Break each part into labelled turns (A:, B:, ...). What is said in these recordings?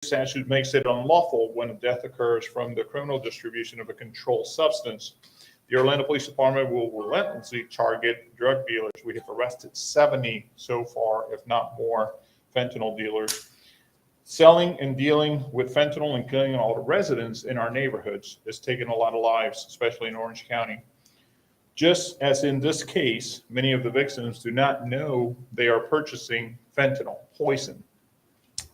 A: statute makes it unlawful when a death occurs from the criminal distribution of a controlled substance. The Orlando Police Department will relentlessly target drug dealers. We have arrested 70 so far, if not more, fentanyl dealers. Selling and dealing with fentanyl and killing all the residents in our neighborhoods has taken a lot of lives, especially in Orange County. Just as in this case, many of the victims do not know they are purchasing fentanyl, poison.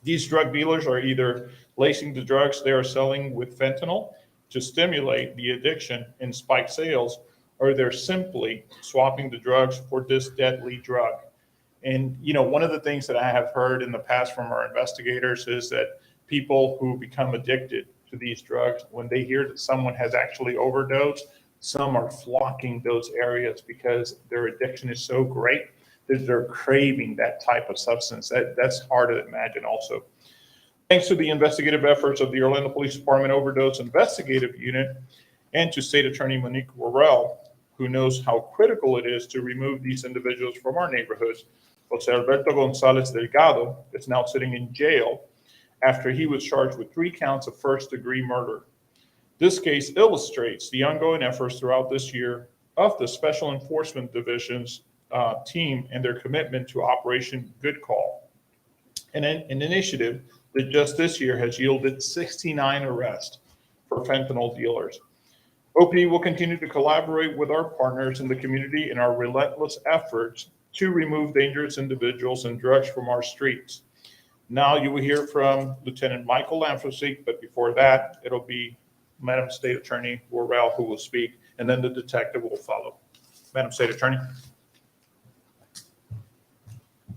A: These drug dealers are either lacing the drugs they are selling with fentanyl to stimulate the addiction and spike sales, or they're simply swapping the drugs for this deadly drug. And, you know, one of the things that I have heard in the past from our investigators is that people who become addicted to these drugs, when they hear that someone has actually overdosed, some are flocking those areas because their addiction is so great that they're craving that type of substance. That's hard to imagine also. Thanks to the investigative efforts of the Orlando Police Department Overdose Investigative Unit and to State Attorney Monique Worrell, who knows how critical it is to remove these individuals from our neighborhoods, Jose Alberto Gonzalez Delgado is now sitting in jail after he was charged with 3 counts of first-degree murder. This case illustrates the ongoing efforts throughout this year of the Special Enforcement Division's team and their commitment to Operation Good Call, an initiative that just this year has yielded 69 arrests for fentanyl dealers. OPD will continue to collaborate with our partners in the community in our relentless efforts to remove dangerous individuals and drugs from our streets. Now you will hear from Lieutenant Michael Lamfosik, but before that, it'll be Madam State Attorney Worrell who will speak, and then the detective will follow. Madam State Attorney.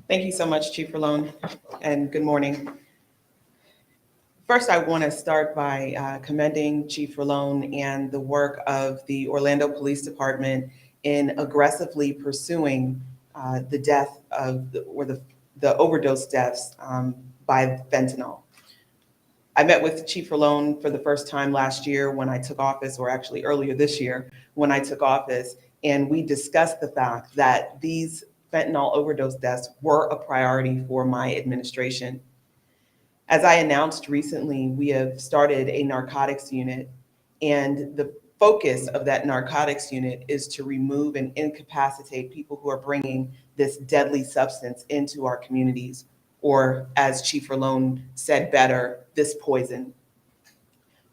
B: Thank you so much, Chief Rolón, and good morning. First, I want to start by commending Chief Rolón and the work of the Orlando Police Department in aggressively pursuing the death of the overdose deaths by fentanyl. I met with Chief Rolón for the first time last year when I took office, or actually earlier this year when I took office, and we discussed the fact that these fentanyl overdose deaths were a priority for my administration. As I announced recently, we have started a narcotics unit, and the focus of that narcotics unit is to remove and incapacitate people who are bringing this deadly substance into our communities, or as Chief Rolón said better, this poison.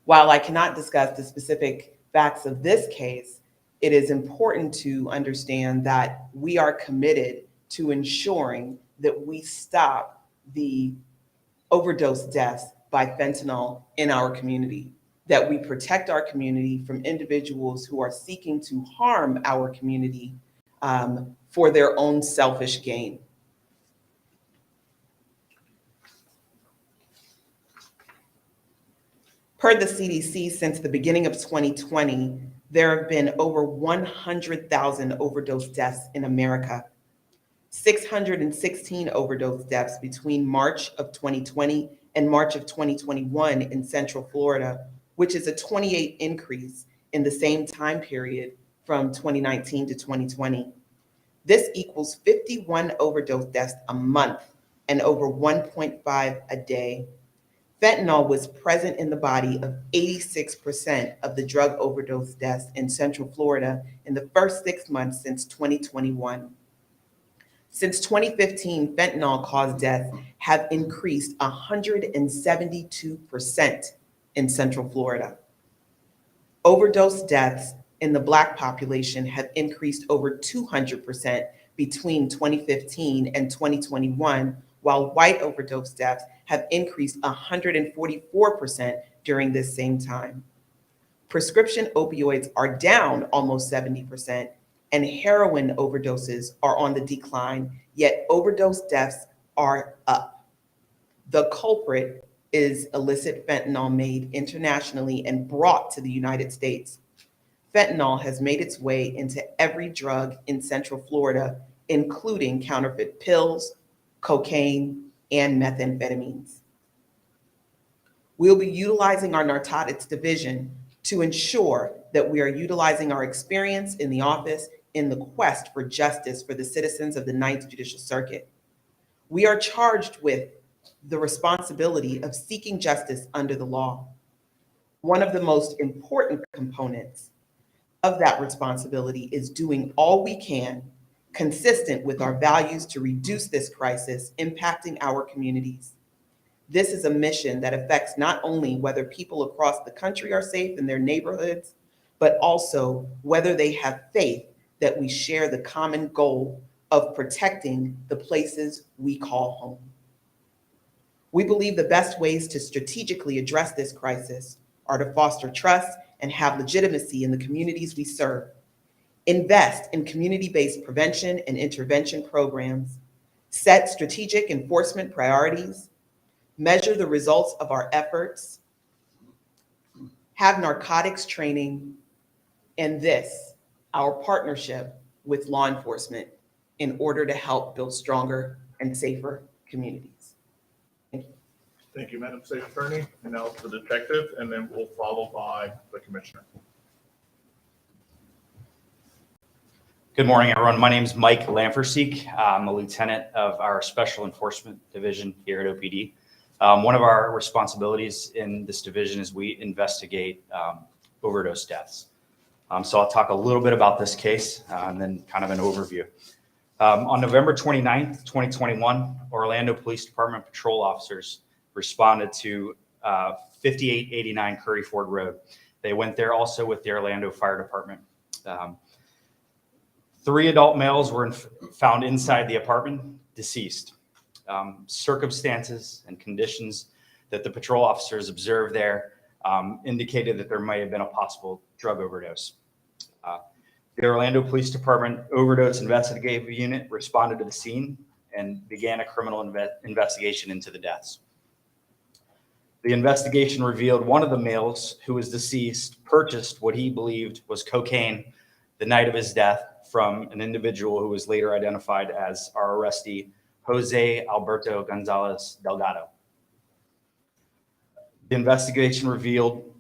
B: While I cannot discuss the specific facts of this case, it is important to understand that we are committed to ensuring that we stop the overdose deaths by fentanyl in our community, that we protect our community from individuals who are seeking to harm our community for their own selfish gain. Per the CDC, since the beginning of 2020, there have been over 100,000 overdose deaths in America. 616 overdose deaths between March of 2020 and March of 2021 in Central Florida, which is a 28% increase in the same time period from 2019 to 2020. This equals 51 overdose deaths a month and over 1.5 a day. Fentanyl was present in the body of 86% of the drug overdose deaths in Central Florida in the first 6 months since 2021. Since 2015, fentanyl-caused deaths have increased 172% in Central Florida. Overdose deaths in the Black population have increased over 200% between 2015 and 2021, while white overdose deaths have increased 144% during this same time. Prescription opioids are down almost 70%, and heroin overdoses are on the decline, yet overdose deaths are up. The culprit is illicit fentanyl made internationally and brought to the United States. Fentanyl has made its way into every drug in Central Florida, including counterfeit pills, cocaine, and methamphetamines. We'll be utilizing our narcotics division to ensure that we are utilizing our experience in the office in the quest for justice for the citizens of the Ninth Judicial Circuit. We are charged with the responsibility of seeking justice under the law. One of the most important components of that responsibility is doing all we can consistent with our values to reduce this crisis impacting our communities. This is a mission that affects not only whether people across the country are safe in their neighborhoods, but also whether they have faith that we share the common goal of protecting the places we call home. We believe the best ways to strategically address this crisis are to foster trust and have legitimacy in the communities we serve, invest in community-based prevention and intervention programs, set strategic enforcement priorities, measure the results of our efforts, have narcotics training, and this, our partnership with law enforcement in order to help build stronger and safer communities. Thank you.
A: Thank you, Madam State Attorney. And now the detective, and then we'll follow by the commissioner.
C: Good morning, everyone. My name is Mike Lamferseek. I'm a lieutenant of our Special Enforcement Division here at OPD. One of our responsibilities in this division is we investigate overdose deaths. So I'll talk a little bit about this case and then kind of an overview. On November 29th, 2021, Orlando Police Department patrol officers responded to 5889 Curry Ford Road. They went there also with the Orlando Fire Department. 3 adult males were found inside the apartment, deceased. Circumstances and conditions that the patrol officers observed there indicated that there might have been a possible drug overdose. The Orlando Police Department Overdose Investigative Unit responded to the scene and began a criminal investigation into the deaths. The investigation revealed one of the males who was deceased purchased what he believed was cocaine the night of his death from an individual who was later identified as our arrestee, Jose Alberto Gonzalez Delgado. The investigation revealed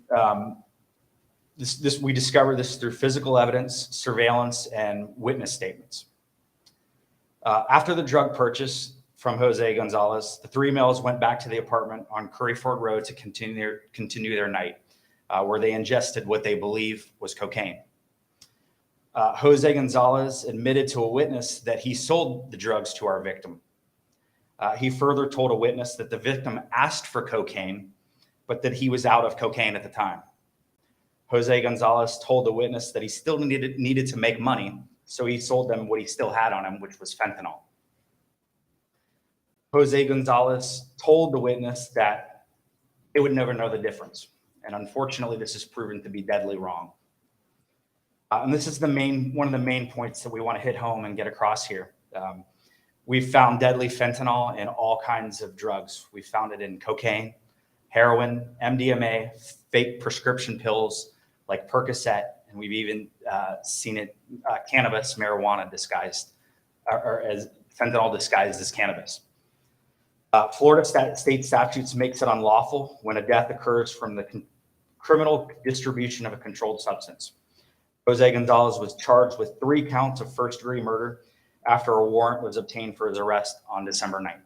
C: we discovered this through physical evidence, surveillance, and witness statements. After the drug purchase from Jose Gonzalez, the 3 males went back to the apartment on Curry Ford Road to continue their night, where they ingested what they believe was cocaine. Jose Gonzalez admitted to a witness that he sold the drugs to our victim. He further told a witness that the victim asked for cocaine, but that he was out of cocaine at the time. Jose Gonzalez told the witness that he still needed to make money, so he sold them what he still had on him, which was fentanyl. Jose Gonzalez told the witness that they would never know the difference. And unfortunately, this is proven to be deadly wrong. And this is one of the main points that we want to hit home and get across here. We've found deadly fentanyl in all kinds of drugs. We found it in cocaine, heroin, MDMA, fake prescription pills like Percocet, and we've even seen it, cannabis, marijuana disguised, or as fentanyl disguised as cannabis. Florida state statutes makes it unlawful when a death occurs from the criminal distribution of a controlled substance. Jose Gonzalez was charged with 3 counts of first-degree murder after a warrant was obtained for his arrest on December 9th.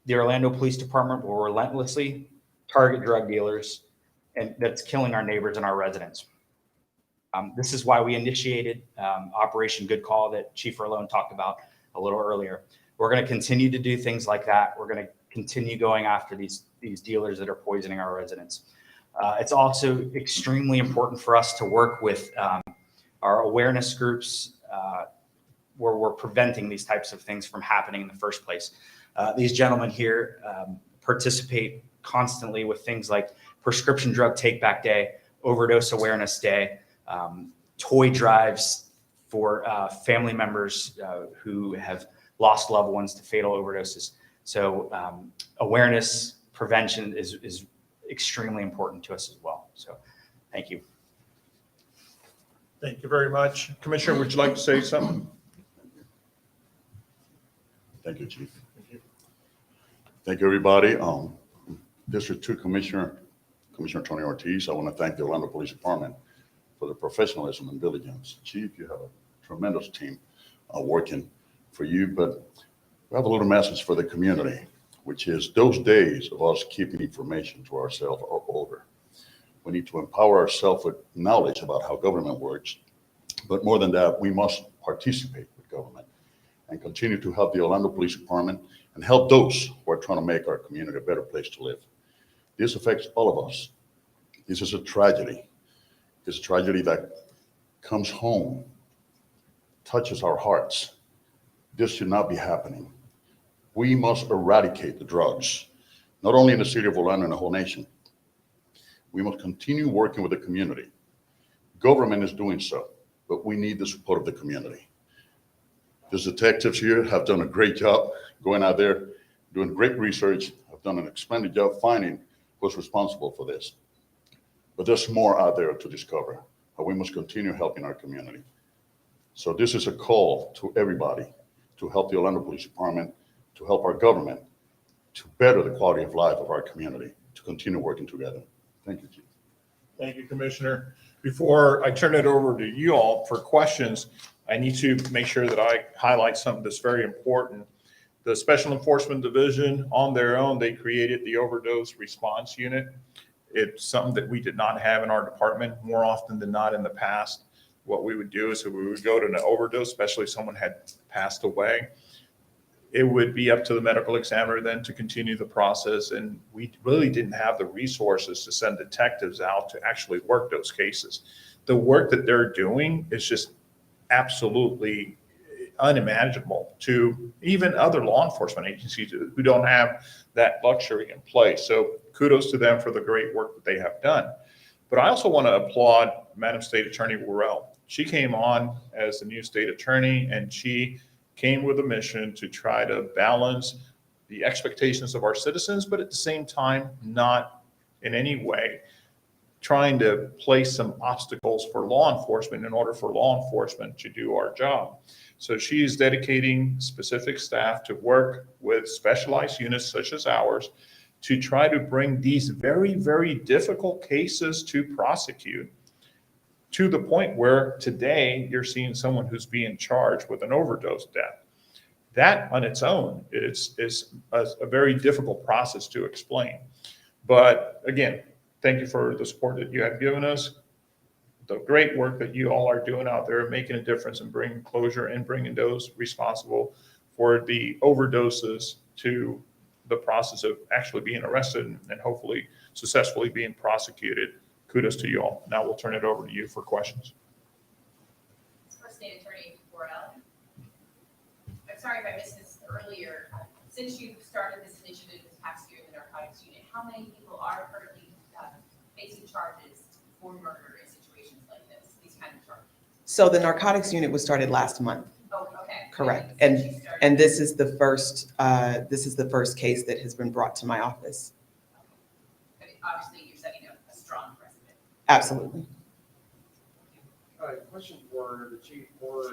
C: The Orlando Police Department will relentlessly target drug dealers, and that's killing our neighbors and our residents. This is why we initiated Operation Good Call that Chief Rolón talked about a little earlier. We're going to continue to do things like that. We're going to continue going after these dealers that are poisoning our residents. It's also extremely important for us to work with our awareness groups where we're preventing these types of things from happening in the first place. These gentlemen here participate constantly with things like Prescription Drug Take Back Day, Overdose Awareness Day, toy drives for family members who have lost loved ones to fatal overdoses. So awareness, prevention is extremely important to us as well. So thank you.
A: Thank you very much. Commissioner, would you like to say something?
D: Thank you, Chief. Thank you, everybody. District 2 Commissioner Tony Ortiz, I want to thank the Orlando Police Department for the professionalism and diligence. Chief, you have a tremendous team working for you, but we have a little message for the community. which is those days of us keeping information to ourselves are over. We need to empower ourselves with knowledge about how government works. But more than that, we must participate with government and continue to help the Orlando Police Department and help those who are trying to make our community a better place to live. This affects all of us. This is a tragedy. It's a tragedy that comes home, touches our hearts. This should not be happening. We must eradicate the drugs, not only in the city of Orlando and the whole nation. We must continue working with the community. Government is doing so, but we need the support of the community. The detectives here have done a great job going out there, doing great research, have done an splendid job finding who's responsible for this. But there's more out there to discover, and we must continue helping our community. So this is a call to everybody to help the Orlando Police Department, to help our government, to better the quality of life of our community, to continue working together. Thank you, Chief.
A: Thank you, Commissioner. Before I turn it over to you all for questions, I need to make sure that I highlight something that's very important. The Special Enforcement Division, on their own, they created the Overdose Response Unit. It's something that we did not have in our department more often than not in the past. What we would do is we would go to an overdose, especially if someone had passed away. It would be up to the medical examiner then to continue the process. And we really didn't have the resources to send detectives out to actually work those cases. The work that they're doing is just absolutely unimaginable to even other law enforcement agencies who don't have that luxury in place. So kudos to them for the great work that they have done. But I also want to applaud Madam State Attorney Worrell. She came on as the new state attorney, and she came with a mission to try to balance the expectations of our citizens, but at the same time, not in any way trying to place some obstacles for law enforcement in order for law enforcement to do our job. So she is dedicating specific staff to work with specialized units such as ours to try to bring these very, very difficult cases to prosecute, to the point where today you're seeing someone who's being charged with an overdose death. That on its own is a very difficult process to explain. But again, thank you for the support that you have given us, the great work that you all are doing out there, making a difference and bringing closure and bringing those responsible for the overdoses to the process of actually being arrested and hopefully successfully being prosecuted. Kudos to you all. Now we'll turn it over to you for questions.
E: For State Attorney Worrell. I'm sorry if I missed this earlier. Since you started this initiative this past year in the narcotics unit, how many people are currently facing charges for murder in situations like this, these kind of charges?
B: So the narcotics unit was started last month.
E: Oh, okay.
B: Correct.
E: Since you started-
B: And this is the first case that has been brought to my office.
E: I mean, obviously, you're setting a strong precedent.
B: Absolutely.
F: Question for the chief or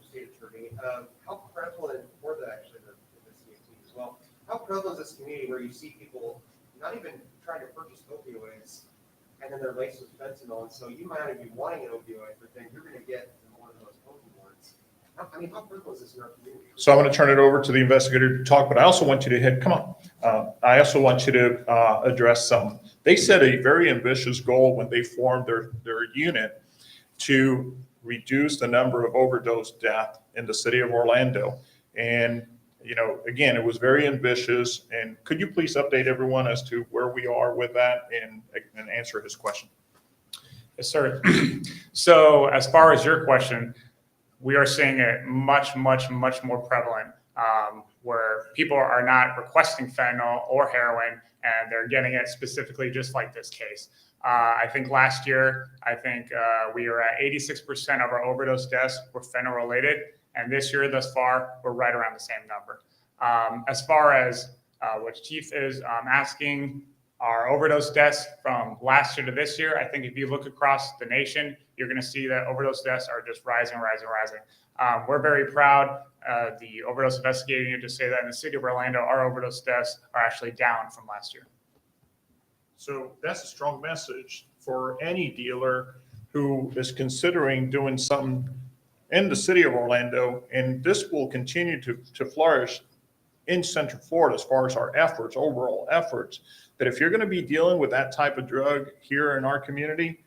F: state attorney. How prevalent, or actually the CAT as well, how prevalent is this community where you see people not even trying to purchase opioids and then they're laced with fentanyl, and so you might not be wanting an opioid, but then you're going to get one of those opioids. I mean, how prevalent is this in our community?
A: So I'm going to turn it over to the investigator to talk, but I also want you to I also want you to address some. They set a very ambitious goal when they formed their unit to reduce the number of overdose deaths in the city of Orlando. And, you know, again, it was very ambitious. And could you please update everyone as to where we are with that and answer his question?
G: Yes, sir. So as far as your question, we are seeing it much more prevalent, where people are not requesting fentanyl or heroin, and they're getting it specifically just like this case. I think last year, we were at 86% of our overdose deaths were fentanyl related. And this year thus far, we're right around the same number. As far as what Chief is asking, our overdose deaths from last year to this year, I think if you look across the nation, you're going to see that overdose deaths are just rising. We're very proud, the overdose investigating unit, to say that in the city of Orlando, our overdose deaths are actually down from last year.
A: So that's a strong message for any dealer who is considering doing something in the city of Orlando, and this will continue to flourish in Central Florida as far as our efforts, overall efforts, that if you're going to be dealing with that type of drug here in our community,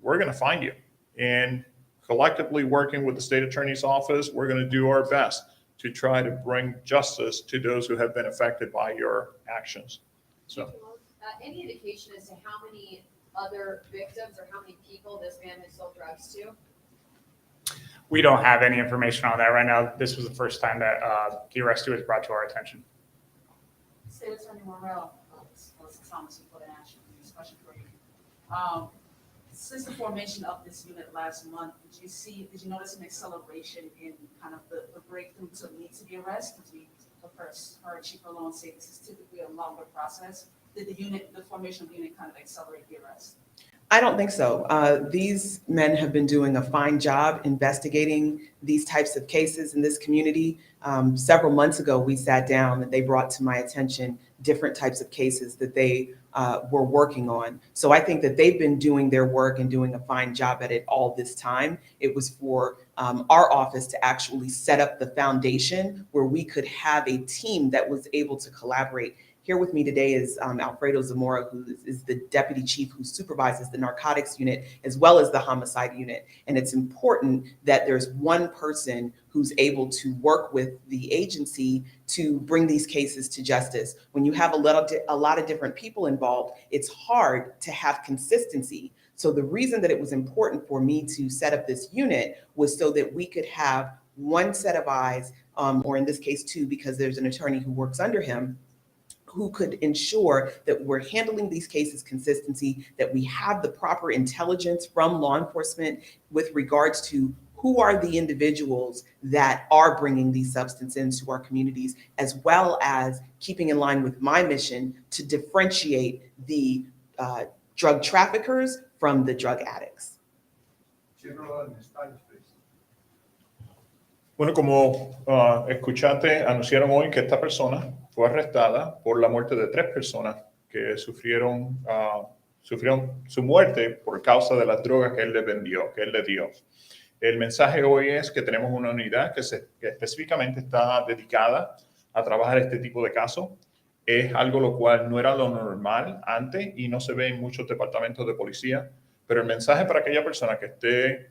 A: we're going to find you. And collectively working with the state attorney's office, we're going to do our best to try to bring justice to those who have been affected by your actions. So,
E: Any indication as to how many other victims or how many people this man has sold drugs to?
G: We don't have any information on that right now. This was the first time that the arrest was brought to our attention.
H: State Attorney Worrell, Melissa Thomas, for the national news question for you. Since the formation of this unit last month, did you notice an acceleration in kind of the breakthrough to need to be arrested? We first heard Chief Orlando say this is typically a longer process. Did the formation of the unit kind of accelerate the arrest?
B: I don't think so. These men have been doing a fine job investigating these types of cases in this community. Several months ago, we sat down and they brought to my attention different types of cases that they were working on. So I think that they've been doing their work and doing a fine job at it all this time. It was for our office to actually set up the foundation where we could have a team that was able to collaborate. Here with me today is Alfredo Zamora, who is the deputy chief who supervises the narcotics unit as well as the homicide unit. And it's important that there's one person who's able to work with the agency to bring these cases to justice. When you have a lot of different people involved, it's hard to have consistency. So the reason that it was important for me to set up this unit was so that we could have one set of eyes, or in this case two, because there's an attorney who works under him, who could ensure that we're handling these cases consistency, that we have the proper intelligence from law enforcement with regards to who are the individuals that are bringing these substances into our communities, as well as keeping in line with my mission to differentiate the drug traffickers from the drug addicts.
A: bueno, como escuchaste, anunciaron hoy que esta persona fue arrestada por la muerte de 3 personas que sufrieron su muerte por causa de las drogas que él le vendió, que él le dio. El mensaje hoy es que tenemos una unidad que específicamente está dedicada a trabajar este tipo de casos. Es algo lo cual no era lo normal antes y no se ve en muchos departamentos de policía, pero el mensaje para aquella persona que esté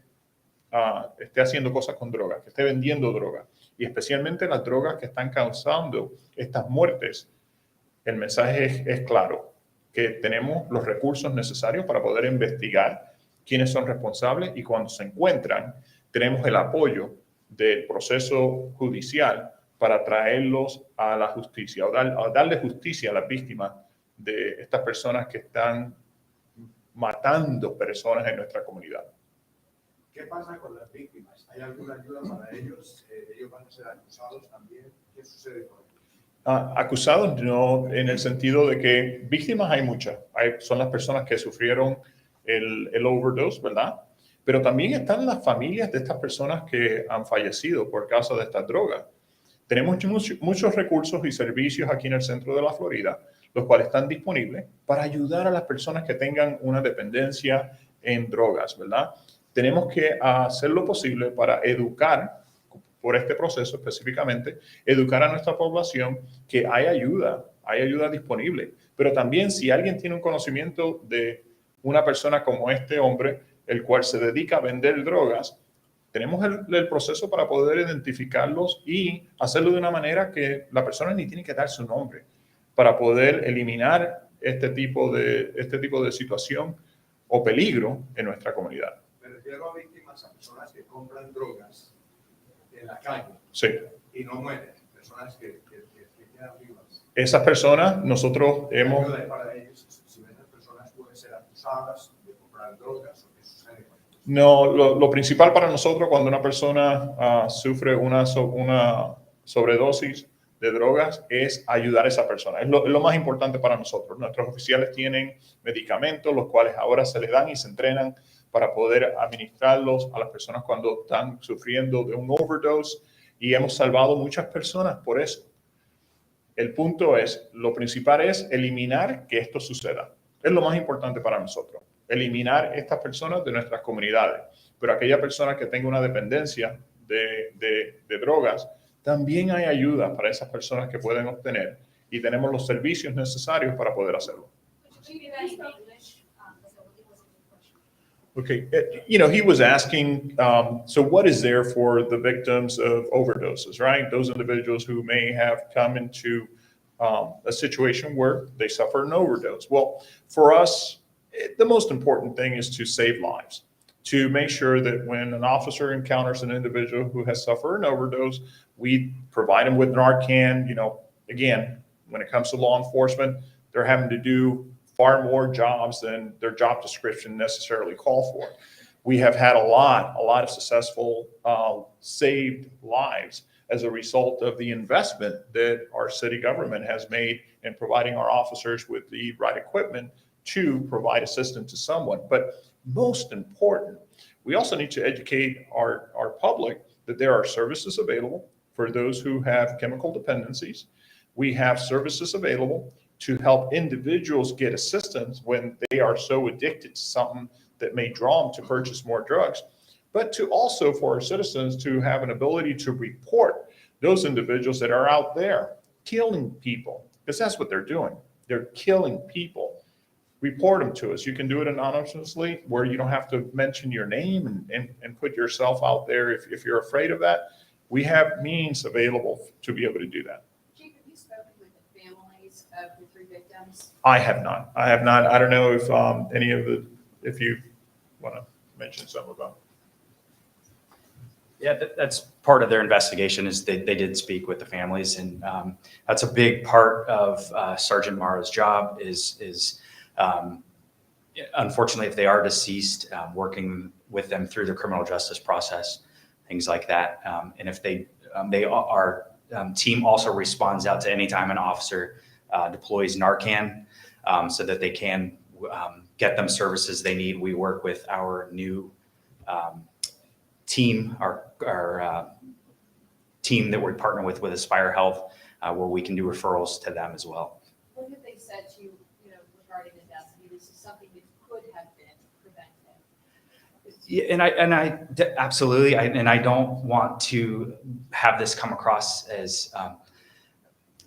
A: haciendo cosas con drogas, que esté vendiendo drogas, y especialmente las drogas que están causando estas muertes, el mensaje es claro, que tenemos los recursos necesarios para poder investigar quiénes son responsables y cuando se encuentran, tenemos el apoyo del proceso judicial para traerlos a la justicia o darle justicia a las víctimas de estas personas que están matando personas en nuestra comunidad.
I: ¿Qué pasa con las víctimas? ¿Hay alguna ayuda para ellos? ¿Ellos van a ser acusados también? ¿Qué sucede con ellos?
A: Acusados no, en el sentido de que víctimas hay muchas. Son las personas que sufrieron el overdose, ¿verdad? Pero también están las familias de estas personas que han fallecido por causa de estas drogas. Tenemos muchos recursos y servicios aquí en el centro de la Florida, los cuales están disponibles para ayudar a las personas que tengan una dependencia en drogas, ¿verdad? Tenemos que hacer lo posible para educar, por este proceso específicamente, educar a nuestra población que hay ayuda disponible. Pero también si alguien tiene un conocimiento de una persona como este hombre, el cual se dedica a vender drogas, tenemos el proceso para poder identificarlos y hacerlo de una manera que la persona ni tiene que dar su nombre, para poder eliminar este tipo de situación o peligro en nuestra comunidad.
I: Me refiero a víctimas, a personas que compran drogas en la calle
A: Sí.
I: y no mueren, personas que quedan vivas.
A: Esas personas, nosotros
I: ¿Qué
A: hemos...
I: ayuda hay para ellos? Si esas personas pueden ser acusadas de comprar drogas o qué sucede con ellos.
A: No, lo principal para nosotros cuando una persona sufre una sobredosis de drogas es ayudar a esa persona. Es lo más importante para nosotros. Nuestros oficiales tienen medicamentos, los cuales ahora se les dan y se entrenan para poder administrarlos a las personas cuando están sufriendo de un overdose y hemos salvado muchas personas por eso. El punto es, lo principal es eliminar que esto suceda. Es lo más importante para nosotros. Eliminar estas personas de nuestras comunidades. Pero aquella persona que tenga una dependencia de drogas, también hay ayuda para esas personas que pueden obtener y tenemos los servicios necesarios para poder hacerlo.
H: Could you repeat that in English? Because it wasn't a question.
A: Okay, he was asking, so what is there for the victims of overdoses, right? Those individuals who may have come into a situation where they suffer an overdose. Well, for us, the most important thing is to save lives, to make sure that when an officer encounters an individual who has suffered an overdose, we provide them with Narcan. Again, when it comes to law enforcement, they're having to do far more jobs than their job description necessarily call for. We have had a lot of successful saved lives as a result of the investment that our city government has made in providing our officers with the right equipment to provide assistance to someone. But most important, we also need to educate our public that there are services available for those who have chemical dependencies. We have services available to help individuals get assistance when they are so addicted to something that may draw them to purchase more drugs, but to also for our citizens to have an ability to report those individuals that are out there killing people, because that's what they're doing. They're killing people. Report them to us. You can do it anonymously where you don't have to mention your name and put yourself out there if you're afraid of that. We have means available to be able to do that.
J: Chief, have you spoken with the families of the 3 victims?
A: I have not. I don't know if if you want to mention some of them.
C: Yeah, that's part of their investigation is they did speak with the families, and that's a big part of Sergeant Mara's job is unfortunately, if they are deceased, working with them through the criminal justice process, things like that. And if our team also responds out to any time an officer deploys Narcan so that they can get them services they need. We work with our new team, our team that we partner with Aspire Health, where we can do referrals to them as well.
J: What have they said to you, regarding the deaths? I mean, this is something that could have been prevented.
C: Yeah, and I absolutely, and I don't want to have this come across as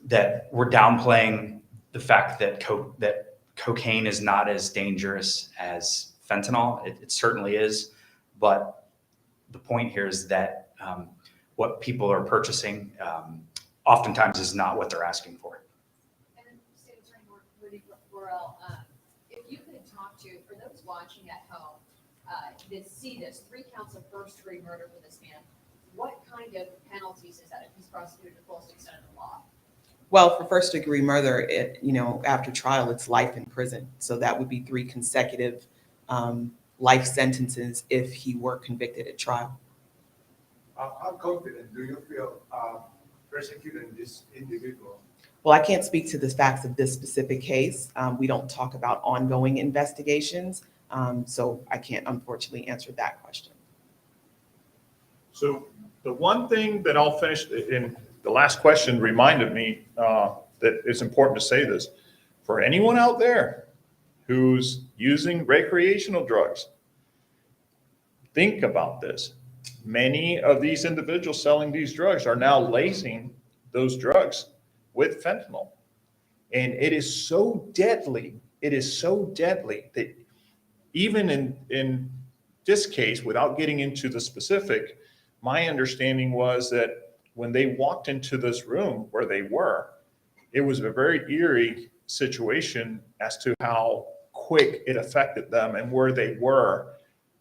C: that we're downplaying the fact that cocaine is not as dangerous as fentanyl. It certainly is, but the point here is that what people are purchasing oftentimes is not what they're asking for.
J: And then, State Attorney Monique Worrell, if you could talk to, for those watching at home, that see this 3 counts of first-degree murder for this man, what kind of penalties is that if he's prosecuted to the fullest extent of the law?
B: Well, for first degree murder, after trial, it's life in prison. So that would be 3 consecutive life sentences if he were convicted at trial.
I: How confident do you feel prosecuting this individual?
B: Well, I can't speak to the facts of this specific case. We don't talk about ongoing investigations. So I can't unfortunately answer that question.
A: So the one thing that I'll finish in the last question reminded me that it's important to say this. For anyone out there who's using recreational drugs, think about this. Many of these individuals selling these drugs are now lacing those drugs with fentanyl. And it is so deadly. It is so deadly that even in this case, without getting into the specific, my understanding was that when they walked into this room where they were, it was a very eerie situation as to how quick it affected them and where they were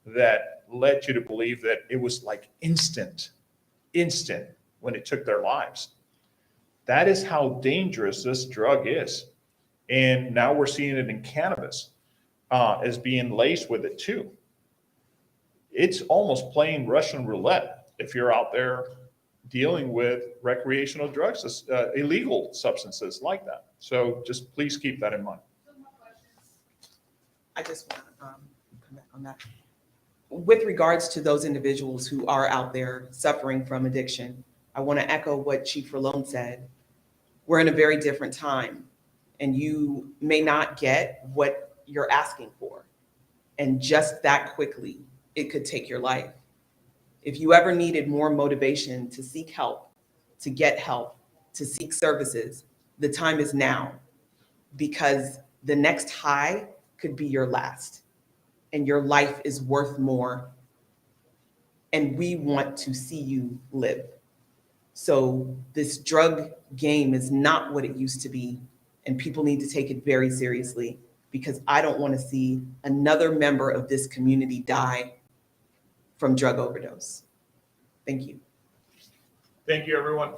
A: that led you to believe that it was like instant when it took their lives. That is how dangerous this drug is. And now we're seeing it in cannabis as being laced with it too. It's almost playing Russian roulette if you're out there dealing with recreational drugs, illegal substances like that. So just please keep that in mind.
B: I just want to come back on that. With regards to those individuals who are out there suffering from addiction, I want to echo what Chief Rolón said. We're in a very different time, and you may not get what you're asking for. And just that quickly, it could take your life. If you ever needed more motivation to seek help, to get help, to seek services, the time is now, because the next high could be your last, and your life is worth more, and we want to see you live. So this drug game is not what it used to be, and people need to take it very seriously, because I don't want to see another member of this community die from drug overdose. Thank you.
A: Thank you, everyone.